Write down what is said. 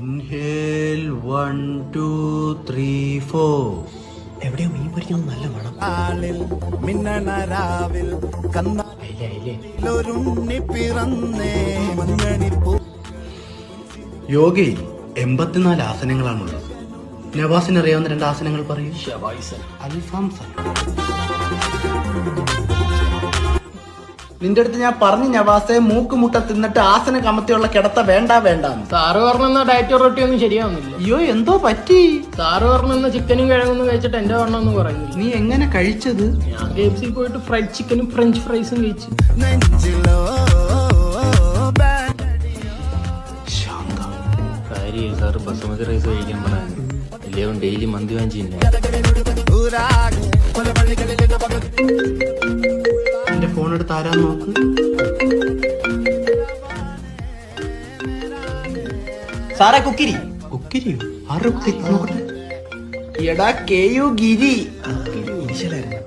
Inhale 1 2 3 4. എവിടെയോ മീൻ പൊരിക്കുന്നത് നല്ല മണം. യോഗയിൽ 84 ആസനങ്ങളാണുള്ളത്. നവാസിന് അറിയാവുന്ന 2 ആസനങ്ങൾ പറയൂ. അൽഫാംസൻ. നിന്റെ അടുത്ത് ഞാൻ പറഞ്ഞു നവാസെ, മൂക്കുമുട്ട തിന്നിട്ട് ആസനം കമത്തിയുള്ള കിടത്ത വേണ്ട വേണ്ടാന്ന്. സാറ് പറഞ്ഞ ഡയറ്റ് റൊട്ടി ഒന്നും ശരിയാവുന്നില്ല. അയ്യോ എന്തോ പറ്റി? സാറ് പറഞ്ഞ ചിക്കനും കിഴങ്ങൊന്നും കഴിച്ചിട്ട് എന്റെ വണ്ണം ഒന്നും കുറയുന്നില്ല. നീ എങ്ങനെ കഴിച്ചത്? ഞാൻ KFC പോയിട്ട് ഫ്രൈഡ് ചിക്കനും ഫ്രഞ്ച് ഫ്രൈസും കഴിച്ചു. സാറ് ബസുമതി റൈസ് കഴിക്കാൻ പറയാൻ എല്ലാവരും ഡെയിലി മന്തി വാങ്ങിച്ചില്ല. എന്റെ ഫോൺ എടുത്ത് ആരാന്ന് നോക്ക്. സാറേ കുക്കിരി. കുക്കിരിയോ? ആരുടെ കുക്കിരി? നോക്കട്ടെ. എടാ KU ഗിരി. ഇനിഷ്യലായിരുന്നു.